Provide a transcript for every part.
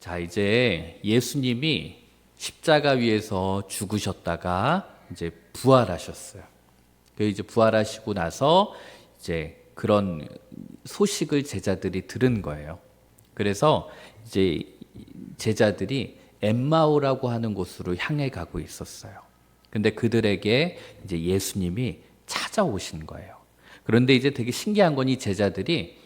자, 이제 예수님이 십자가 위에서 죽으셨다가 이제 부활하셨어요. 그 이제 부활하시고 나서 이제 그런 소식을 제자들이 들은 거예요. 그래서 이제 제자들이 엠마오라고 하는 곳으로 향해 가고 있었어요. 근데 그들에게 이제 예수님이 찾아오신 거예요. 그런데 이제 되게 신기한 건 이 제자들이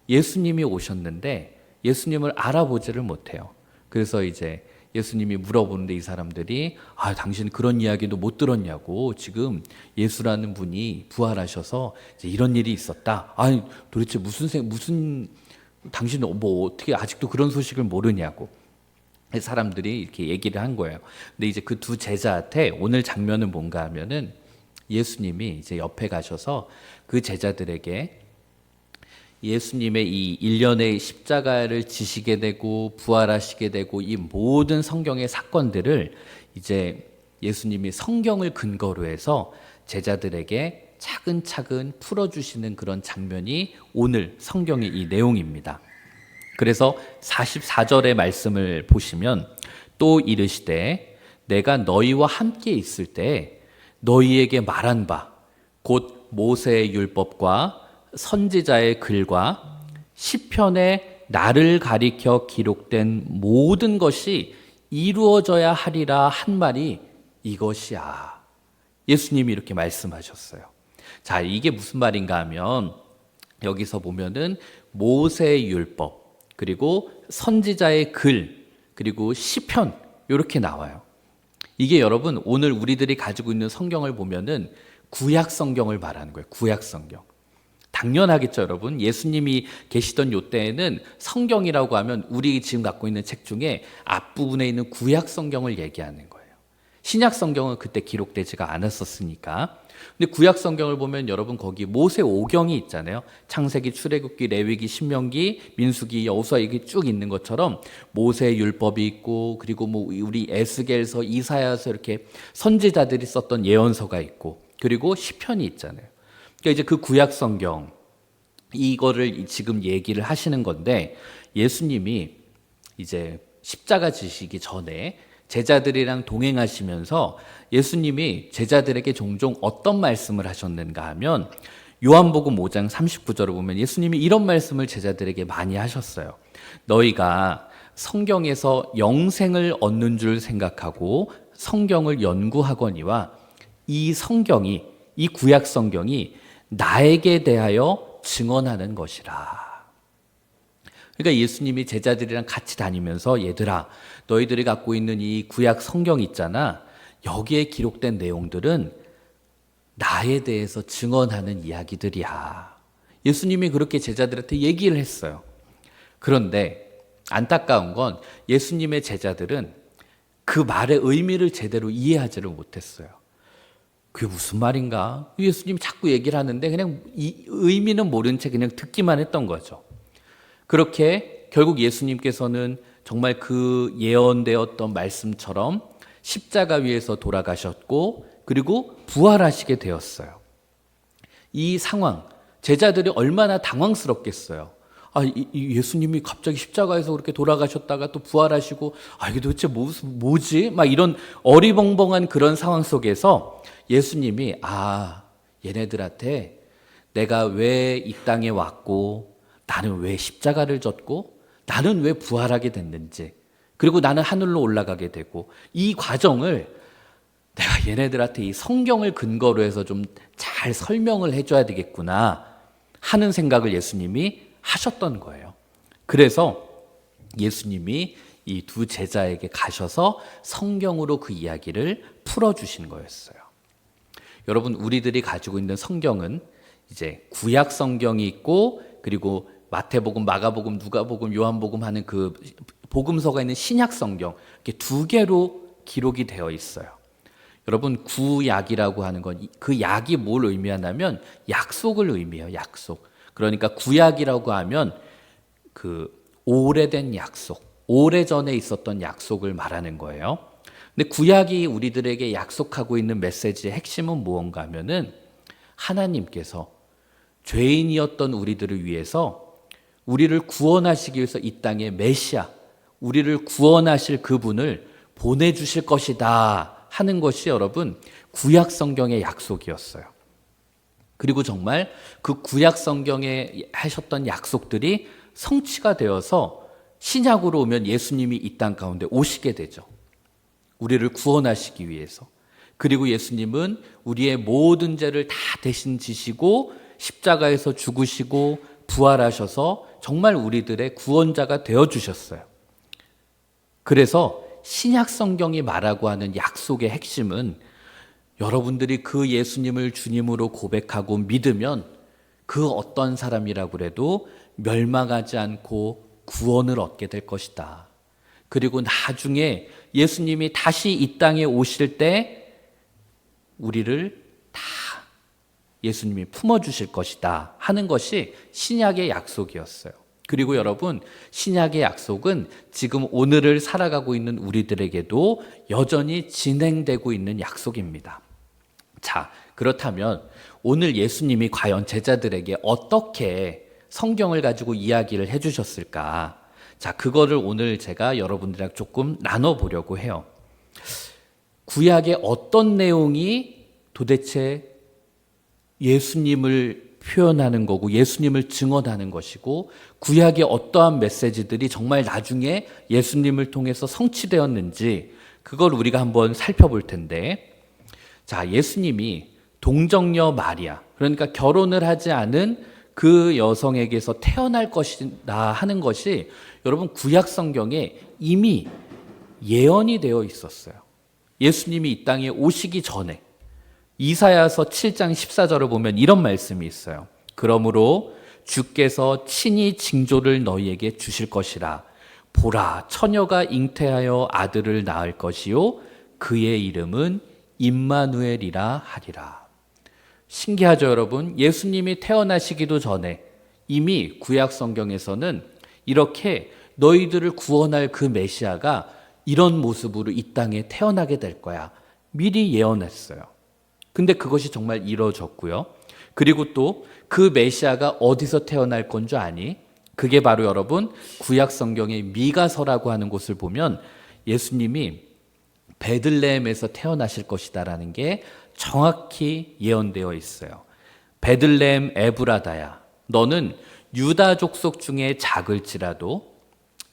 예수님이 오셨는데 예수님을 알아보지를 못해요. 그래서 이제 예수님이 물어보는데 이 사람들이 당신 그런 이야기도 못 들었냐고, 지금 예수라는 분이 부활하셔서 이제 이런 일이 있었다. 아니 도대체 무슨 당신은 뭐 어떻게 아직도 그런 소식을 모르냐고 사람들이 이렇게 얘기를 한 거예요. 근데 이제 그 두 제자한테 오늘 장면은 뭔가 하면은 예수님이 이제 옆에 가셔서 그 제자들에게 예수님의 이 일련의 십자가를 지시게 되고 부활하시게 되고 이 모든 성경의 사건들을 이제 예수님이 성경을 근거로 해서 제자들에게 차근차근 풀어주시는 그런 장면이 오늘 성경의 이 내용입니다. 그래서 44절의 말씀을 보시면 또 이르시되 내가 너희와 함께 있을 때 너희에게 말한 바 곧 모세의 율법과 선지자의 글과 시편에 나를 가리켜 기록된 모든 것이 이루어져야 하리라 한 말이 이것이야. 예수님이 이렇게 말씀하셨어요. 자, 이게 무슨 말인가 하면 여기서 보면은 모세의 율법, 그리고 선지자의 글, 그리고 시편 이렇게 나와요. 이게 여러분 오늘 우리들이 가지고 있는 성경을 보면은 구약 성경을 말하는 거예요. 구약 성경. 당연하겠죠, 여러분. 예수님이 계시던 요 때에는 성경이라고 하면 우리 지금 갖고 있는 책 중에 앞부분에 있는 구약 성경을 얘기하는 거예요. 신약 성경은 그때 기록되지가 않았었으니까. 근데 구약 성경을 보면 여러분 거기 모세 오경이 있잖아요. 창세기, 출애굽기, 레위기, 신명기, 민수기, 여호수아 이게 쭉 있는 것처럼 모세의 율법이 있고, 그리고 뭐 우리 에스겔서, 이사야서 이렇게 선지자들이 썼던 예언서가 있고, 그리고 시편이 있잖아요. 그러니까 이제 그 구약 성경 이거를 지금 얘기를 하시는 건데, 예수님이 이제 십자가 지시기 전에 제자들이랑 동행하시면서 예수님이 제자들에게 종종 어떤 말씀을 하셨는가 하면 요한복음 5장 39절을 보면 예수님이 이런 말씀을 제자들에게 많이 하셨어요. 너희가 성경에서 영생을 얻는 줄 생각하고 성경을 연구하거니와 이 성경이, 이 구약 성경이 나에게 대하여 증언하는 것이라. 그러니까 예수님이 제자들이랑 같이 다니면서 얘들아, 너희들이 갖고 있는 이 구약 성경 있잖아. 여기에 기록된 내용들은 나에 대해서 증언하는 이야기들이야. 예수님이 그렇게 제자들한테 얘기를 했어요. 그런데 안타까운 건 예수님의 제자들은 그 말의 의미를 제대로 이해하지를 못했어요. 그게 무슨 말인가? 예수님이 자꾸 얘기를 하는데 그냥 이 의미는 모른 채 그냥 듣기만 했던 거죠. 그렇게 결국 예수님께서는 정말 그 예언되었던 말씀처럼 십자가 위에서 돌아가셨고, 그리고 부활하시게 되었어요. 이 상황, 제자들이 얼마나 당황스럽겠어요. 예수님이 갑자기 십자가에서 그렇게 돌아가셨다가 또 부활하시고, 이게 도대체 뭐지? 막 이런 어리벙벙한 그런 상황 속에서 예수님이, 얘네들한테 내가 왜 이 땅에 왔고, 나는 왜 십자가를 졌고, 나는 왜 부활하게 됐는지, 그리고 나는 하늘로 올라가게 되고, 이 과정을 내가 얘네들한테 이 성경을 근거로 해서 좀 잘 설명을 해줘야 되겠구나 하는 생각을 예수님이 하셨던 거예요. 그래서 예수님이 이 두 제자에게 가셔서 성경으로 그 이야기를 풀어주신 거였어요. 여러분, 우리들이 가지고 있는 성경은 이제 구약 성경이 있고, 그리고 마태복음, 마가복음, 누가복음, 요한복음 하는 그 복음서가 있는 신약 성경, 이렇게 두 개로 기록이 되어 있어요. 여러분, 구약이라고 하는 건 그 약이 뭘 의미하냐면 약속을 의미해요. 약속. 그러니까 구약이라고 하면 그 오래된 약속, 오래전에 있었던 약속을 말하는 거예요. 근데 구약이 우리들에게 약속하고 있는 메시지의 핵심은 무언가 하면은 하나님께서 죄인이었던 우리들을 위해서 우리를 구원하시기 위해서 이 땅에 메시아, 우리를 구원하실 그분을 보내주실 것이다 하는 것이 여러분 구약 성경의 약속이었어요. 그리고 정말 그 구약 성경에 하셨던 약속들이 성취가 되어서 신약으로 오면 예수님이 이 땅 가운데 오시게 되죠. 우리를 구원하시기 위해서. 그리고 예수님은 우리의 모든 죄를 다 대신 지시고 십자가에서 죽으시고 부활하셔서 정말 우리들의 구원자가 되어주셨어요. 그래서 신약 성경이 말하고 하는 약속의 핵심은 여러분들이 그 예수님을 주님으로 고백하고 믿으면 그 어떤 사람이라고 해도 멸망하지 않고 구원을 얻게 될 것이다. 그리고 나중에 예수님이 다시 이 땅에 오실 때 우리를 다 예수님이 품어주실 것이다 하는 것이 신약의 약속이었어요. 그리고 여러분, 신약의 약속은 지금 오늘을 살아가고 있는 우리들에게도 여전히 진행되고 있는 약속입니다. 자, 그렇다면 오늘 예수님이 과연 제자들에게 어떻게 성경을 가지고 이야기를 해주셨을까? 자, 그거를 오늘 제가 여러분들이랑 조금 나눠보려고 해요. 구약의 어떤 내용이 도대체 예수님을 표현하는 거고 예수님을 증언하는 것이고 구약의 어떠한 메시지들이 정말 나중에 예수님을 통해서 성취되었는지 그걸 우리가 한번 살펴볼 텐데, 자, 예수님이 동정녀 마리아, 그러니까 결혼을 하지 않은 그 여성에게서 태어날 것이다 하는 것이 여러분 구약 성경에 이미 예언이 되어 있었어요. 예수님이 이 땅에 오시기 전에 이사야서 7장 14절을 보면 이런 말씀이 있어요. 그러므로 주께서 친히 징조를 너희에게 주실 것이라. 보라, 처녀가 잉태하여 아들을 낳을 것이요 그의 이름은 임마누엘이라 하리라. 신기하죠, 여러분? 예수님이 태어나시기도 전에 이미 구약 성경에서는 이렇게 너희들을 구원할 그 메시아가 이런 모습으로 이 땅에 태어나게 될 거야. 미리 예언했어요. 근데 그것이 정말 이루어졌고요. 그리고 또 그 메시아가 어디서 태어날 건 줄 아니? 그게 바로 여러분 구약 성경의 미가서라고 하는 곳을 보면 예수님이 베들레헴에서 태어나실 것이다라는 게 정확히 예언되어 있어요. 베들레헴 에브라다야, 너는 유다 족속 중에 작을지라도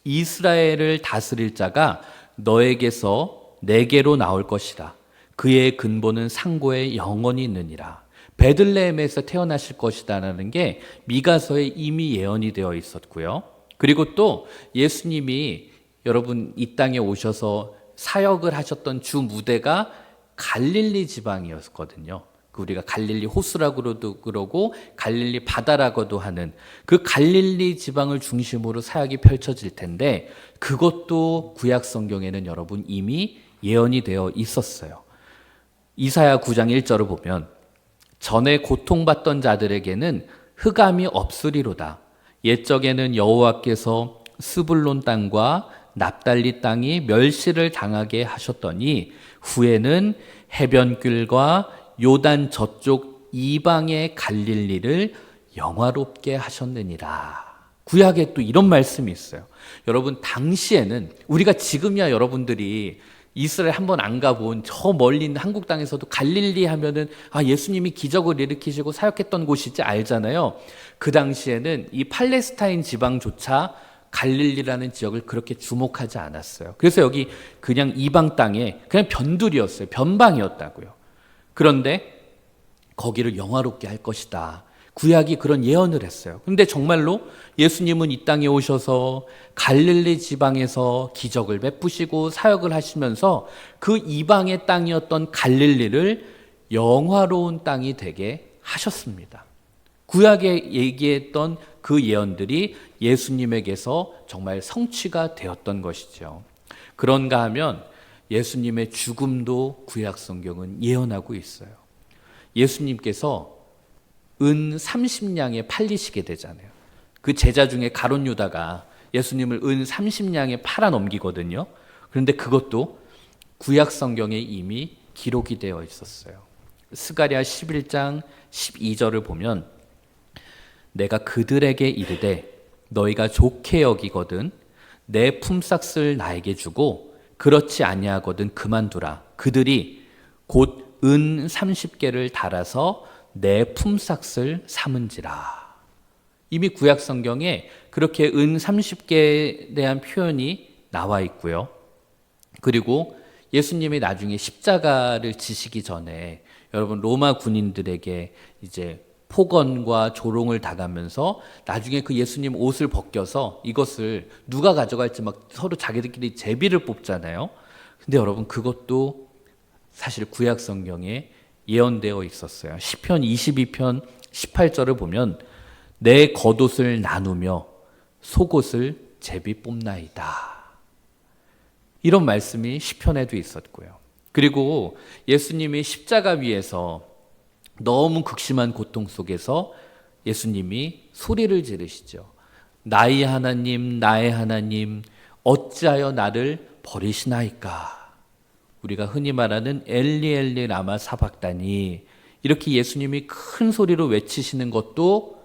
이스라엘을 다스릴 자가 너에게서 내게로 나올 것이다. 그의 근본은 상고에 영원히 있느니라. 베들레헴에서 태어나실 것이다라는 게 미가서에 이미 예언이 되어 있었고요. 그리고 또 예수님이 여러분 이 땅에 오셔서 사역을 하셨던 주 무대가 갈릴리 지방이었거든요. 우리가 갈릴리 호수라고도 그러고 갈릴리 바다라고도 하는 그 갈릴리 지방을 중심으로 사역이 펼쳐질 텐데 그것도 구약 성경에는 여러분 이미 예언이 되어 있었어요. 이사야 9장 1절을 보면 전에 고통받던 자들에게는 흑암이 없으리로다. 옛적에는 여호와께서 스불론 땅과 납달리 땅이 멸시를 당하게 하셨더니 후에는 해변길과 요단 저쪽 이방의 갈릴리를 영화롭게 하셨느니라. 구약에 또 이런 말씀이 있어요. 여러분 당시에는 우리가 지금이야 여러분들이 이스라엘 한번 안 가본 저 멀리 있는 한국 땅에서도 갈릴리 하면은 아 예수님이 기적을 일으키시고 사역했던 곳이지 알잖아요. 그 당시에는 이 팔레스타인 지방조차 갈릴리라는 지역을 그렇게 주목하지 않았어요. 그래서 여기 그냥 이방 땅에 그냥 변두리였어요. 변방이었다고요. 그런데 거기를 영화롭게 할 것이다. 구약이 그런 예언을 했어요. 근데 정말로 예수님은 이 땅에 오셔서 갈릴리 지방에서 기적을 베푸시고 사역을 하시면서 그 이방의 땅이었던 갈릴리를 영화로운 땅이 되게 하셨습니다. 구약에 얘기했던 그 예언들이 예수님에게서 정말 성취가 되었던 것이죠. 그런가 하면 예수님의 죽음도 구약 성경은 예언하고 있어요. 예수님께서 은 30냥에 팔리시게 되잖아요. 그 제자 중에 가룟 유다가 예수님을 은 30냥에 팔아 넘기거든요. 그런데 그것도 구약 성경에 이미 기록이 되어 있었어요. 스가랴 11장 12절을 보면 내가 그들에게 이르되 너희가 좋게 여기거든 내 품삯을 나에게 주고 그렇지 아니하거든 그만두라. 그들이 곧 은 30개를 달아서 내 품삯을 삼은지라. 이미 구약 성경에 그렇게 은 30개에 대한 표현이 나와 있고요. 그리고 예수님이 나중에 십자가를 지시기 전에 여러분 로마 군인들에게 이제 폭언과 조롱을 당하면서 나중에 그 예수님 옷을 벗겨서 이것을 누가 가져갈지 막 서로 자기들끼리 제비를 뽑잖아요. 근데 여러분 그것도 사실 구약 성경에 예언되어 있었어요. 시편 22편 18절을 보면 내 겉옷을 나누며 속옷을 제비 뽑나이다. 이런 말씀이 시편에도 있었고요. 그리고 예수님이 십자가 위에서 너무 극심한 고통 속에서 예수님이 소리를 지르시죠. 나의 하나님, 나의 하나님, 어찌하여 나를 버리시나이까? 우리가 흔히 말하는 엘리 엘리 라마 사박다니, 이렇게 예수님이 큰 소리로 외치시는 것도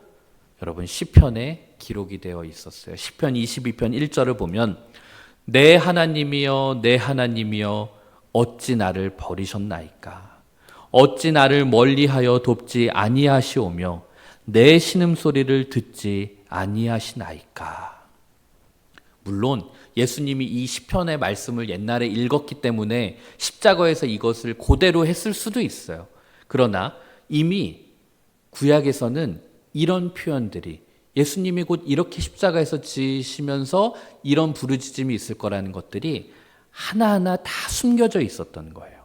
여러분 시편에 기록이 되어 있었어요. 시편 22편 1절을 보면 내 하나님이여 내 하나님이여 어찌 나를 버리셨나이까? 어찌 나를 멀리하여 돕지 아니하시오며 내 신음소리를 듣지 아니하시나이까? 물론 예수님이 이 시편의 말씀을 옛날에 읽었기 때문에 십자가에서 이것을 그대로 했을 수도 있어요. 그러나 이미 구약에서는 이런 표현들이 예수님이 곧 이렇게 십자가에서 지시면서 이런 부르짖음이 있을 거라는 것들이 하나하나 다 숨겨져 있었던 거예요.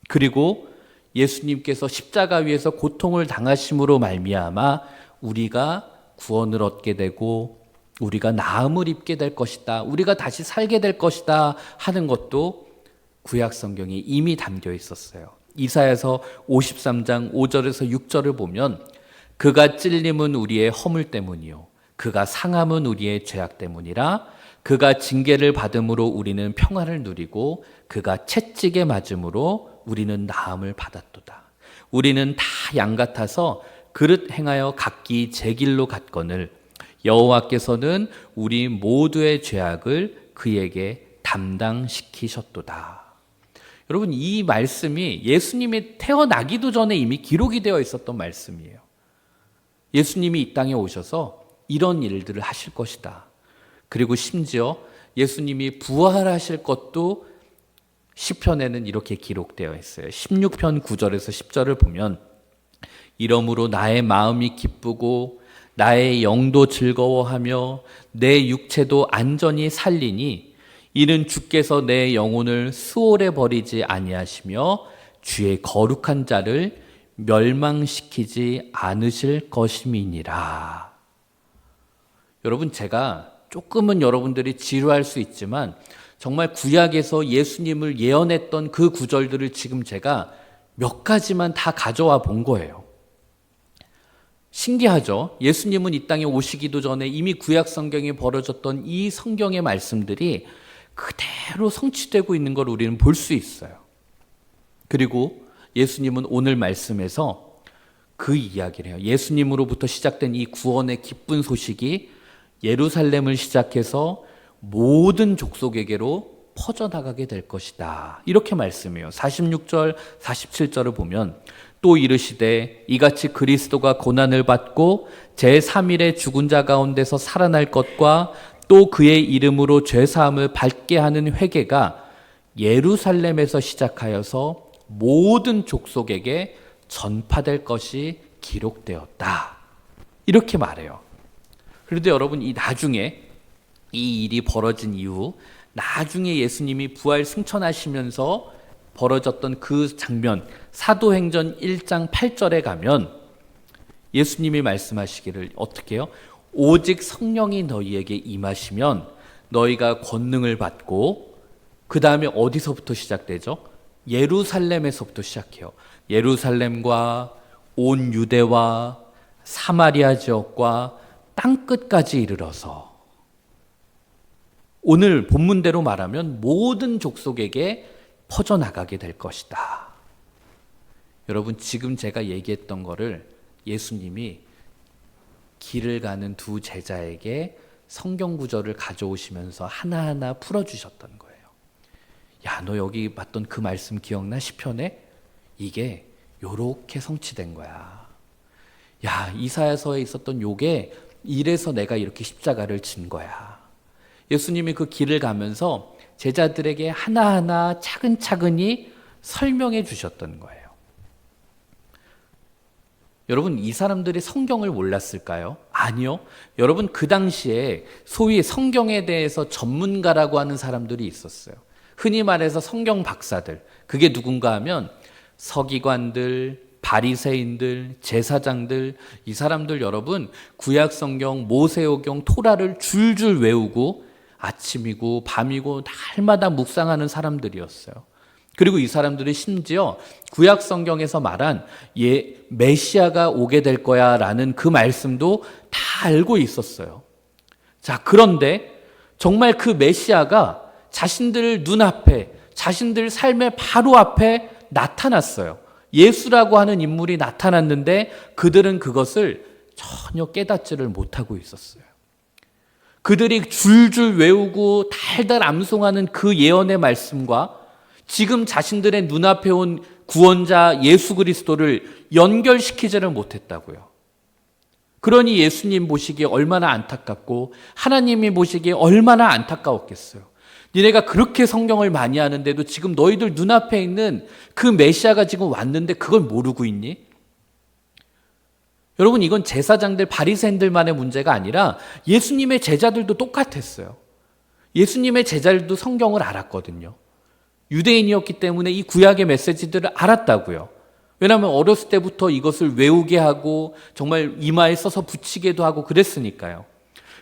그리고 예수님께서 십자가 위에서 고통을 당하심으로 말미암아 우리가 구원을 얻게 되고 우리가 나음을 입게 될 것이다, 우리가 다시 살게 될 것이다 하는 것도 구약 성경에 이미 담겨 있었어요. 이사야서 53장 5절에서 6절을 보면 그가 찔림은 우리의 허물 때문이요 그가 상함은 우리의 죄악 때문이라. 그가 징계를 받음으로 우리는 평화를 누리고 그가 채찍에 맞음으로 우리는 나음을 받았도다. 우리는 다 양 같아서 그릇 행하여 각기 제 길로 갔거늘 여호와께서는 우리 모두의 죄악을 그에게 담당시키셨도다. 여러분 이 말씀이 예수님이 태어나기도 전에 이미 기록이 되어 있었던 말씀이에요. 예수님이 이 땅에 오셔서 이런 일들을 하실 것이다. 그리고 심지어 예수님이 부활하실 것도 시편에는 이렇게 기록되어 있어요. 16편 9절에서 10절을 보면 이러므로 나의 마음이 기쁘고 나의 영도 즐거워하며 내 육체도 안전히 살리니 이는 주께서 내 영혼을 수월에 버리지 아니하시며 주의 거룩한 자를 멸망시키지 않으실 것임이니라. 여러분 제가 조금은 여러분들이 지루할 수 있지만 정말 구약에서 예수님을 예언했던 그 구절들을 지금 제가 몇 가지만 다 가져와 본 거예요. 신기하죠? 예수님은 이 땅에 오시기도 전에 이미 구약 성경에 벌어졌던 이 성경의 말씀들이 그대로 성취되고 있는 걸 우리는 볼 수 있어요. 그리고 예수님은 오늘 말씀에서 그 이야기를 해요. 예수님으로부터 시작된 이 구원의 기쁜 소식이 예루살렘을 시작해서 모든 족속에게로 퍼져나가게 될 것이다. 이렇게 말씀해요. 46절, 47절을 보면 또 이르시되 이같이 그리스도가 고난을 받고 제3일에 죽은 자 가운데서 살아날 것과 또 그의 이름으로 죄사함을 받게 하는 회개가 예루살렘에서 시작하여서 모든 족속에게 전파될 것이 기록되었다. 이렇게 말해요. 그런데 여러분 이 나중에 이 일이 벌어진 이후 나중에 예수님이 부활 승천하시면서 벌어졌던 그 장면 사도행전 1장 8절에 가면 예수님이 말씀하시기를 어떻게 해요? 오직 성령이 너희에게 임하시면 너희가 권능을 받고 그 다음에 어디서부터 시작되죠? 예루살렘에서부터 시작해요. 예루살렘과 온 유대와 사마리아 지역과 땅끝까지 이르러서 오늘 본문대로 말하면 모든 족속에게 퍼져나가게 될 것이다. 여러분 지금 제가 얘기했던 거를 예수님이 길을 가는 두 제자에게 성경 구절을 가져오시면서 하나하나 풀어주셨던 거예요. 야, 너 여기 봤던 그 말씀 기억나? 시편에? 이게 요렇게 성취된 거야. 야, 이사야서에 있었던 요게 이래서 내가 이렇게 십자가를 진 거야. 예수님이 그 길을 가면서 제자들에게 하나하나 차근차근히 설명해 주셨던 거예요. 여러분, 이 사람들이 성경을 몰랐을까요? 아니요. 여러분, 그 당시에 소위 성경에 대해서 전문가라고 하는 사람들이 있었어요. 흔히 말해서 성경 박사들. 그게 누군가 하면 서기관들, 바리새인들, 제사장들, 이 사람들 여러분 구약 성경, 모세오경, 토라를 줄줄 외우고 아침이고 밤이고 날마다 묵상하는 사람들이었어요. 그리고 이 사람들이 심지어 구약 성경에서 말한 메시아가 오게 될 거야라는 그 말씀도 다 알고 있었어요. 자, 그런데 정말 그 메시아가 자신들 눈앞에, 자신들 삶의 바로 앞에 나타났어요. 예수라고 하는 인물이 나타났는데 그들은 그것을 전혀 깨닫지를 못하고 있었어요. 그들이 줄줄 외우고 달달 암송하는 그 예언의 말씀과 지금 자신들의 눈앞에 온 구원자 예수 그리스도를 연결시키지를 못했다고요. 그러니 예수님 보시기에 얼마나 안타깝고 하나님이 보시기에 얼마나 안타까웠겠어요. 니네가 그렇게 성경을 많이 하는데도 지금 너희들 눈앞에 있는 그 메시아가 지금 왔는데 그걸 모르고 있니? 여러분, 이건 제사장들, 바리새인들만의 문제가 아니라 예수님의 제자들도 똑같았어요. 예수님의 제자들도 성경을 알았거든요. 유대인이었기 때문에 이 구약의 메시지들을 알았다고요. 왜냐하면 어렸을 때부터 이것을 외우게 하고 정말 이마에 써서 붙이기도 하고 그랬으니까요.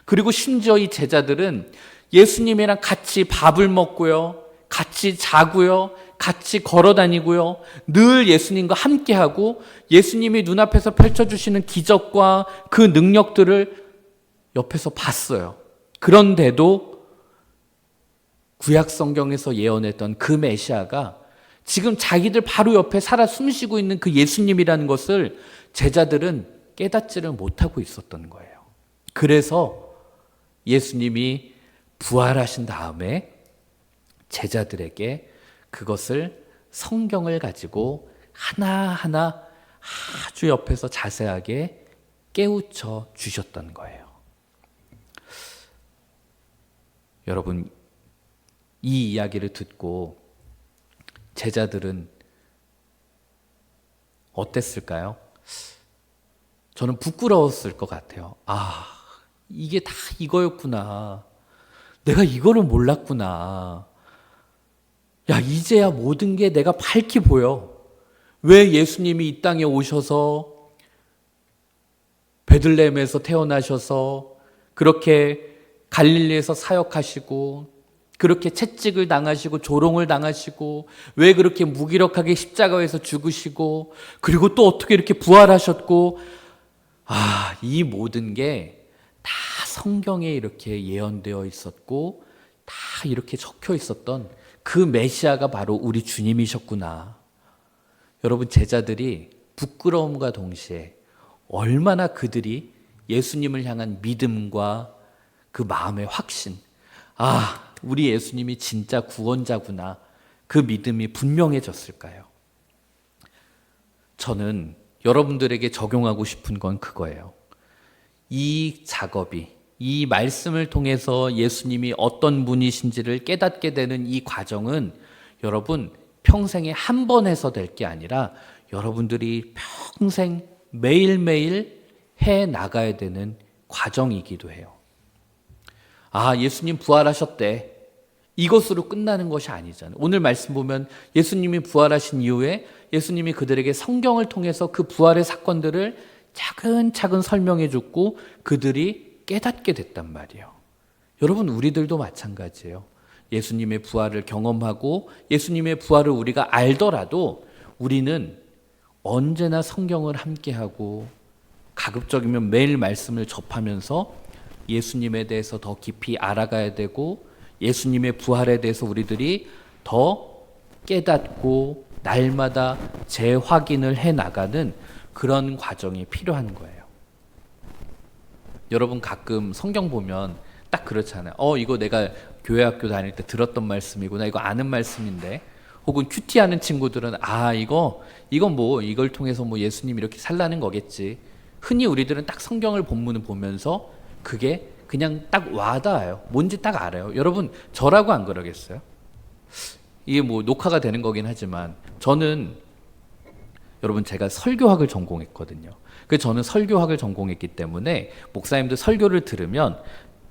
그리고 심지어 이 제자들은 예수님이랑 같이 밥을 먹고요, 같이 자고요, 같이 걸어 다니고요, 늘 예수님과 함께하고 예수님이 눈앞에서 펼쳐주시는 기적과 그 능력들을 옆에서 봤어요. 그런데도 구약 성경에서 예언했던 그 메시아가 지금 자기들 바로 옆에 살아 숨쉬고 있는 그 예수님이라는 것을 제자들은 깨닫지를 못하고 있었던 거예요. 그래서 예수님이 부활하신 다음에 제자들에게 그것을 성경을 가지고 하나하나 아주 옆에서 자세하게 깨우쳐 주셨던 거예요. 여러분, 이 이야기를 듣고 제자들은 어땠을까요? 저는 부끄러웠을 것 같아요. 아, 이게 다 이거였구나. 내가 이거를 몰랐구나. 야, 이제야 모든 게 내가 밝히 보여. 왜 예수님이 이 땅에 오셔서 베들레헴에서 태어나셔서 그렇게 갈릴리에서 사역하시고 그렇게 채찍을 당하시고 조롱을 당하시고 왜 그렇게 무기력하게 십자가에서 죽으시고 그리고 또 어떻게 이렇게 부활하셨고, 아, 이 모든 게 다 성경에 이렇게 예언되어 있었고 다 이렇게 적혀 있었던 그 메시아가 바로 우리 주님이셨구나. 여러분, 제자들이 부끄러움과 동시에 얼마나 그들이 예수님을 향한 믿음과 그 마음의 확신, 아, 우리 예수님이 진짜 구원자구나, 그 믿음이 분명해졌을까요? 저는 여러분들에게 적용하고 싶은 건 그거예요. 이 작업이, 이 말씀을 통해서 예수님이 어떤 분이신지를 깨닫게 되는 이 과정은 여러분 평생에 한 번 해서 될 게 아니라 여러분들이 평생 매일매일 해 나가야 되는 과정이기도 해요. 아, 예수님 부활하셨대. 이것으로 끝나는 것이 아니잖아요. 오늘 말씀 보면 예수님이 부활하신 이후에 예수님이 그들에게 성경을 통해서 그 부활의 사건들을 차근차근 설명해 줬고 그들이 깨닫게 됐단 말이에요. 여러분, 우리들도 마찬가지예요. 예수님의 부활을 경험하고 예수님의 부활을 우리가 알더라도 우리는 언제나 성경을 함께하고 가급적이면 매일 말씀을 접하면서 예수님에 대해서 더 깊이 알아가야 되고 예수님의 부활에 대해서 우리들이 더 깨닫고 날마다 재확인을 해나가는 그런 과정이 필요한 거예요. 여러분, 가끔 성경 보면 딱 그렇잖아요. 이거 내가 교회 학교 다닐 때 들었던 말씀이구나. 이거 아는 말씀인데. 혹은 큐티하는 친구들은 이건 뭐 이걸 통해서 뭐 예수님 이렇게 살라는 거겠지. 흔히 우리들은 딱 성경을 본문을 보면서 그게 그냥 딱 와닿아요. 뭔지 딱 알아요. 여러분 저라고 안 그러겠어요? 이게 뭐 녹화가 되는 거긴 하지만 저는 여러분 제가 설교학을 전공했거든요. 그래서 저는 설교학을 전공했기 때문에 목사님들 설교를 들으면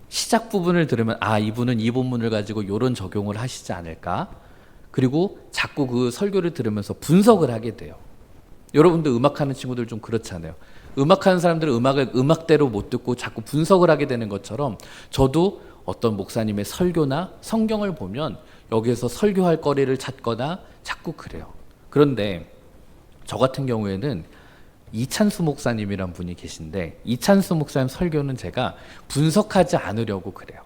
시작 부분을 들으면 이분은 이 본문을 가지고 이런 적용을 하시지 않을까? 그리고 자꾸 그 설교를 들으면서 분석을 하게 돼요. 여러분들 음악하는 친구들 좀 그렇잖아요. 음악하는 사람들은 음악을 음악대로 못 듣고 자꾸 분석을 하게 되는 것처럼 저도 어떤 목사님의 설교나 성경을 보면 여기에서 설교할 거리를 찾거나 자꾸 그래요. 그런데 저 같은 경우에는 이찬수 목사님이란 분이 계신데 이찬수 목사님 설교는 제가 분석하지 않으려고 그래요.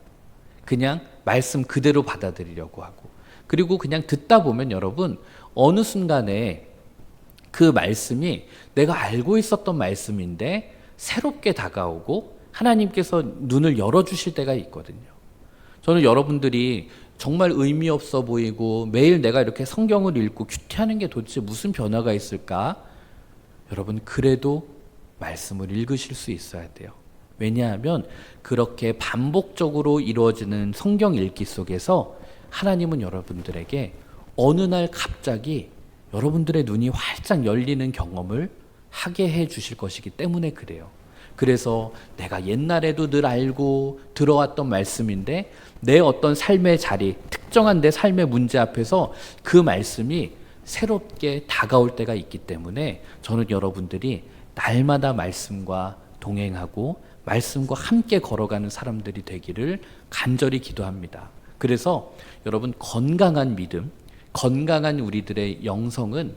그냥 말씀 그대로 받아들이려고 하고 그리고 그냥 듣다 보면 여러분 어느 순간에 그 말씀이 내가 알고 있었던 말씀인데 새롭게 다가오고 하나님께서 눈을 열어주실 때가 있거든요. 저는 여러분들이 정말 의미 없어 보이고 매일 내가 이렇게 성경을 읽고 큐티하는 게 도대체 무슨 변화가 있을까? 여러분 그래도 말씀을 읽으실 수 있어야 돼요. 왜냐하면 그렇게 반복적으로 이루어지는 성경 읽기 속에서 하나님은 여러분들에게 어느 날 갑자기 여러분들의 눈이 활짝 열리는 경험을 하게 해 주실 것이기 때문에 그래요. 그래서 내가 옛날에도 늘 알고 들어왔던 말씀인데 내 어떤 삶의 자리, 특정한 내 삶의 문제 앞에서 그 말씀이 새롭게 다가올 때가 있기 때문에 저는 여러분들이 날마다 말씀과 동행하고 말씀과 함께 걸어가는 사람들이 되기를 간절히 기도합니다. 그래서 여러분 건강한 믿음, 건강한 우리들의 영성은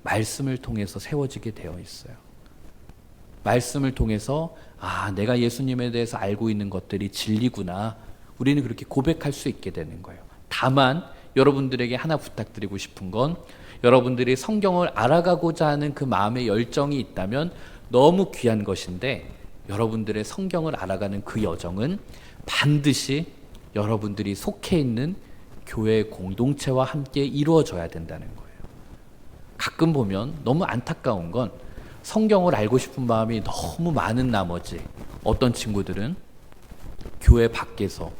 말씀을 통해서 세워지게 되어 있어요. 말씀을 통해서 내가 예수님에 대해서 알고 있는 것들이 진리구나. 우리는 그렇게 고백할 수 있게 되는 거예요. 다만 여러분들에게 하나 부탁드리고 싶은 건 여러분들이 성경을 알아가고자 하는 그 마음의 열정이 있다면 너무 귀한 것인데 여러분들의 성경을 알아가는 그 여정은 반드시 여러분들이 속해 있는 교회 공동체와 함께 이루어져야 된다는 거예요. 가끔 보면 너무 안타까운 건 성경을 알고 싶은 마음이 너무 많은 나머지 어떤 친구들은 교회 밖에서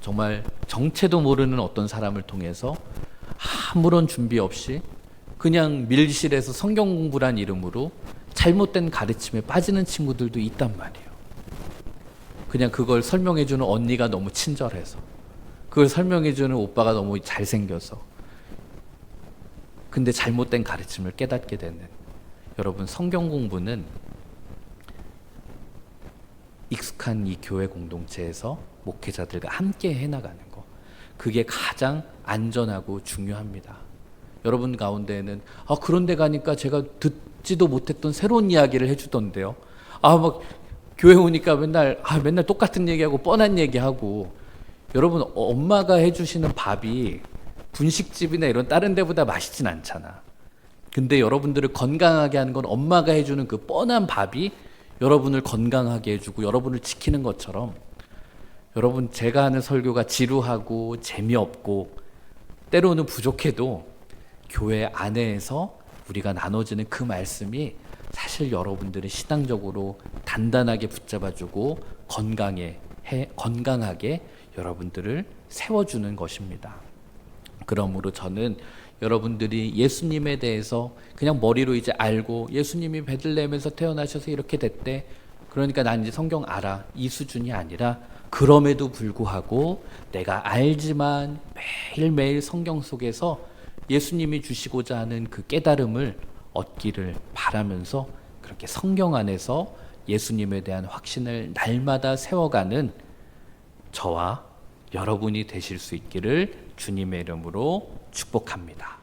정말 정체도 모르는 어떤 사람을 통해서 아무런 준비 없이 그냥 밀실에서 성경 공부란 이름으로 잘못된 가르침에 빠지는 친구들도 있단 말이에요. 그냥 그걸 설명해주는 언니가 너무 친절해서, 그걸 설명해주는 오빠가 너무 잘생겨서, 근데 잘못된 가르침을 깨닫게 되는. 여러분, 성경 공부는 익숙한 이 교회 공동체에서 목회자들과 함께 해나가는 거, 그게 가장 안전하고 중요합니다. 여러분 가운데에는 그런 데 가니까 제가 듣지도 못했던 새로운 이야기를 해주던데요. 막 교회 오니까 맨날 똑같은 얘기하고 뻔한 얘기하고. 여러분, 엄마가 해주시는 밥이 분식집이나 이런 다른 데보다 맛있진 않잖아. 근데 여러분들을 건강하게 하는 건 엄마가 해주는 그 뻔한 밥이 여러분을 건강하게 해주고 여러분을 지키는 것처럼, 여러분 제가 하는 설교가 지루하고 재미없고 때로는 부족해도 교회 안에서 우리가 나눠지는 그 말씀이 사실 여러분들을 신앙적으로 단단하게 붙잡아주고 건강하게 여러분들을 세워주는 것입니다. 그러므로 저는 여러분들이 예수님에 대해서 그냥 머리로 이제 알고 예수님이 베들레헴에서 태어나셔서 이렇게 됐대, 그러니까 난 이제 성경 알아, 이 수준이 아니라 그럼에도 불구하고 내가 알지만 매일매일 성경 속에서 예수님이 주시고자 하는 그 깨달음을 얻기를 바라면서 그렇게 성경 안에서 예수님에 대한 확신을 날마다 세워가는 저와 여러분이 되실 수 있기를 주님의 이름으로 축복합니다.